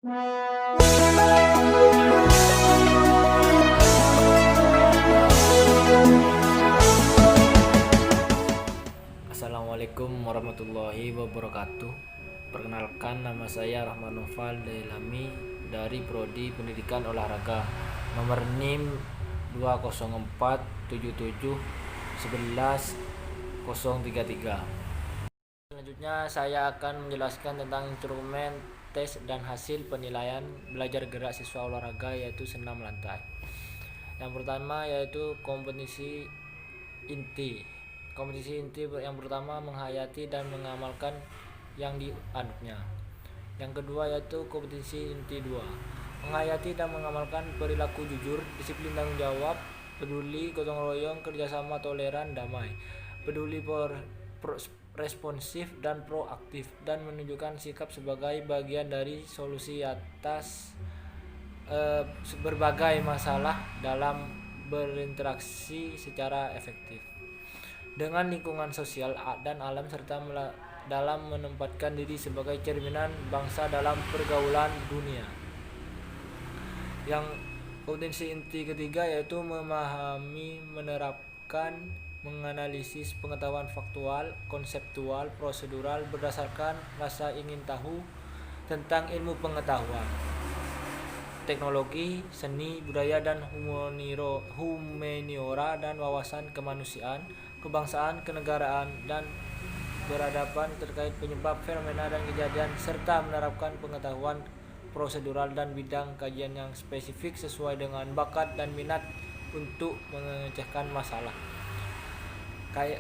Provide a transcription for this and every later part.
Assalamualaikum warahmatullahi wabarakatuh. Perkenalkan, nama saya Rahman Noval Dailami dari Prodi Pendidikan Olahraga, nomor NIM 20477111033. Selanjutnya saya akan menjelaskan tentang instrumen tes dan hasil penilaian belajar gerak siswa olahraga, yaitu senam lantai. Yang pertama yaitu kompetisi inti. Kompetisi inti yang pertama menghayati dan mengamalkan yang dianutnya. Yang kedua yaitu kompetisi inti 2, menghayati dan mengamalkan perilaku jujur, disiplin tanggung jawab, peduli, gotong royong, kerjasama, toleran, damai, peduli, responsif dan proaktif, dan menunjukkan sikap sebagai bagian dari solusi atas berbagai masalah dalam berinteraksi secara efektif dengan lingkungan sosial dan alam, serta dalam menempatkan diri sebagai cerminan bangsa dalam pergaulan dunia. Yang kompetensi inti ketiga yaitu memahami, menerapkan, menganalisis pengetahuan faktual, konseptual, prosedural berdasarkan rasa ingin tahu tentang ilmu pengetahuan, teknologi, seni, budaya, dan humaniora, dan wawasan kemanusiaan, kebangsaan, kenegaraan, dan beradaban terkait penyebab fenomena dan kejadian, serta menerapkan pengetahuan prosedural dan bidang kajian yang spesifik sesuai dengan bakat dan minat untuk memecahkan masalah.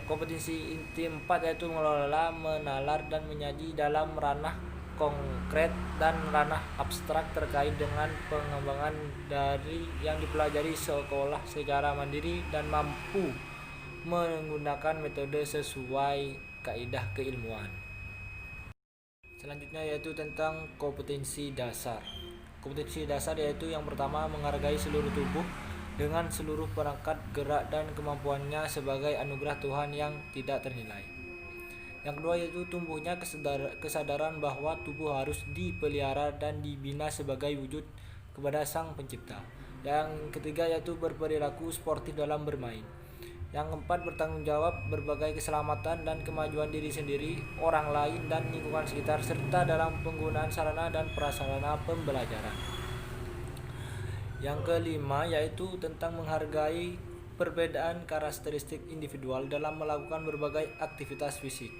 Kompetensi inti 4 yaitu mengelola, menalar, dan menyaji dalam ranah konkret dan ranah abstrak terkait dengan pengembangan dari yang dipelajari sekolah secara mandiri dan mampu menggunakan metode sesuai kaidah keilmuan. Selanjutnya yaitu tentang kompetensi dasar. Kompetensi dasar yaitu yang pertama menghargai seluruh tubuh dengan seluruh perangkat gerak dan kemampuannya sebagai anugerah Tuhan yang tidak ternilai. Yang kedua yaitu tumbuhnya kesadaran bahwa tubuh harus dipelihara dan dibina sebagai wujud kepada Sang Pencipta. Yang ketiga yaitu berperilaku sportif dalam bermain. Yang keempat bertanggung jawab berbagai keselamatan dan kemajuan diri sendiri, orang lain, dan lingkungan sekitar, serta dalam penggunaan sarana dan prasarana pembelajaran. Yang kelima yaitu tentang menghargai perbedaan karakteristik individual dalam melakukan berbagai aktivitas fisik.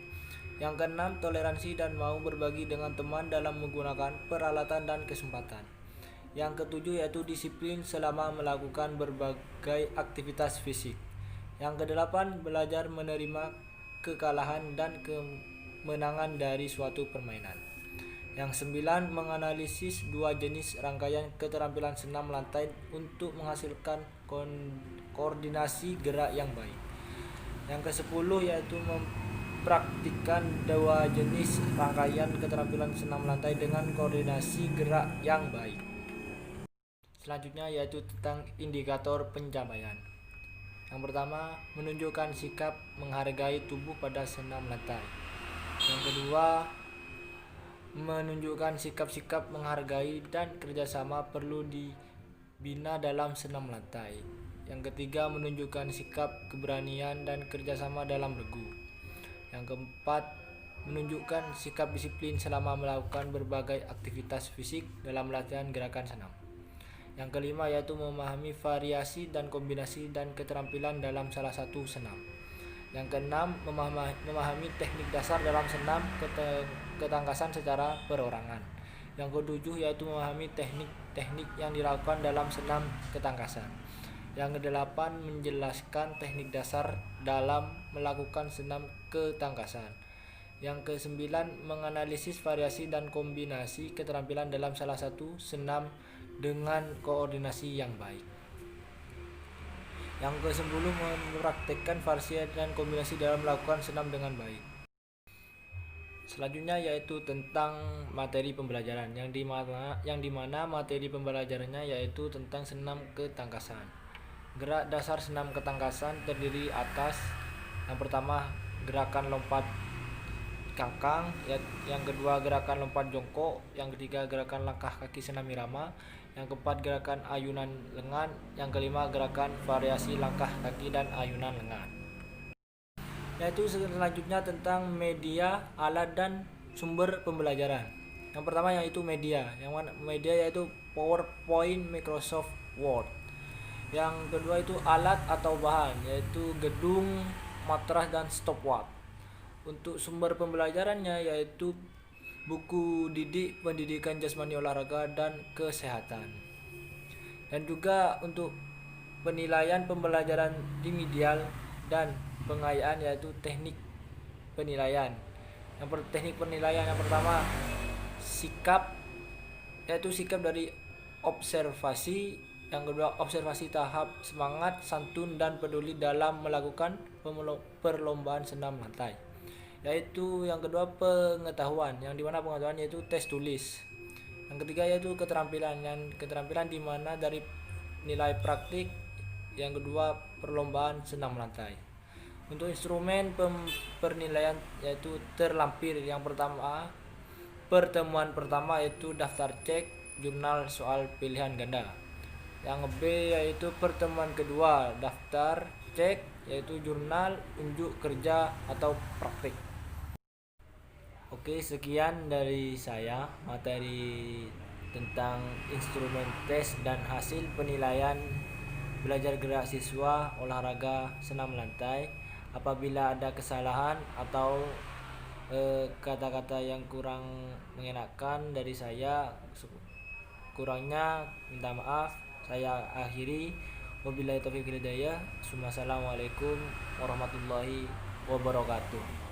Yang keenam, toleransi dan mau berbagi dengan teman dalam menggunakan peralatan dan kesempatan. Yang ketujuh yaitu disiplin selama melakukan berbagai aktivitas fisik. Yang kedelapan, belajar menerima kekalahan dan kemenangan dari suatu permainan. Yang sembilan, menganalisis dua jenis rangkaian keterampilan senam lantai untuk menghasilkan koordinasi gerak yang baik. Yang kesepuluh yaitu praktikkan dua jenis rangkaian keterampilan senam lantai dengan koordinasi gerak yang baik. Selanjutnya yaitu tentang indikator pencapaian. Yang pertama, menunjukkan sikap menghargai tubuh pada senam lantai. Yang kedua, menunjukkan sikap-sikap menghargai dan kerjasama perlu dibina dalam senam lantai. Yang ketiga, menunjukkan sikap keberanian dan kerjasama dalam regu. Yang keempat, menunjukkan sikap disiplin selama melakukan berbagai aktivitas fisik dalam latihan gerakan senam. Yang kelima yaitu memahami variasi dan kombinasi dan keterampilan dalam salah satu senam. Yang keenam, memahami teknik dasar dalam senam ketangkasan secara perorangan. Yang ketujuh yaitu memahami teknik-teknik yang dilakukan dalam senam ketangkasan. Yang kedelapan, menjelaskan teknik dasar dalam melakukan senam ketangkasan. Yang kesembilan, menganalisis variasi dan kombinasi keterampilan dalam salah satu senam dengan koordinasi yang baik. Yang ke-10, mempraktikkan variasi dan kombinasi dalam melakukan senam dengan baik. Selanjutnya yaitu tentang materi pembelajaran, yang dimana materi pembelajarannya yaitu tentang senam ketangkasan. Gerak dasar senam ketangkasan terdiri atas yang pertama, gerakan lompat cangkang, yang kedua gerakan lompat jongkok, yang ketiga gerakan langkah kaki senam irama, yang keempat gerakan ayunan lengan, yang kelima gerakan variasi langkah kaki dan ayunan lengan. Yaitu selanjutnya tentang media, alat dan sumber pembelajaran. Yang pertama yaitu media. Yang mana media yaitu PowerPoint, Microsoft Word. Yang kedua itu alat atau bahan, yaitu gedung, matras dan stopwatch. Untuk sumber pembelajarannya yaitu buku didik pendidikan jasmani olahraga dan kesehatan. Dan juga untuk penilaian pembelajaran remedial dan pengayaan yaitu teknik penilaian. Teknik penilaian yang pertama sikap, yaitu sikap dari observasi. Yang kedua observasi tahap semangat, santun dan peduli dalam melakukan perlombaan senam lantai. Yaitu yang kedua pengetahuan, yang dimana pengetahuan yaitu tes tulis. Yang ketiga yaitu keterampilan, yang keterampilan dimana dari nilai praktik. Yang kedua perlombaan senam lantai. Untuk instrumen penilaian yaitu terlampir. Yang pertama pertemuan pertama yaitu daftar cek, jurnal soal pilihan ganda. Yang B yaitu pertemuan kedua daftar cek yaitu jurnal unjuk kerja atau praktik. Oke, sekian dari saya materi tentang instrumen tes dan hasil penilaian belajar gerak siswa olahraga senam lantai. Apabila ada kesalahan atau kata-kata yang kurang mengenakan dari saya, kurangnya minta maaf. Saya akhiri, wabillahi taufiq wal hidayah. Assalamualaikum warahmatullahi wabarakatuh.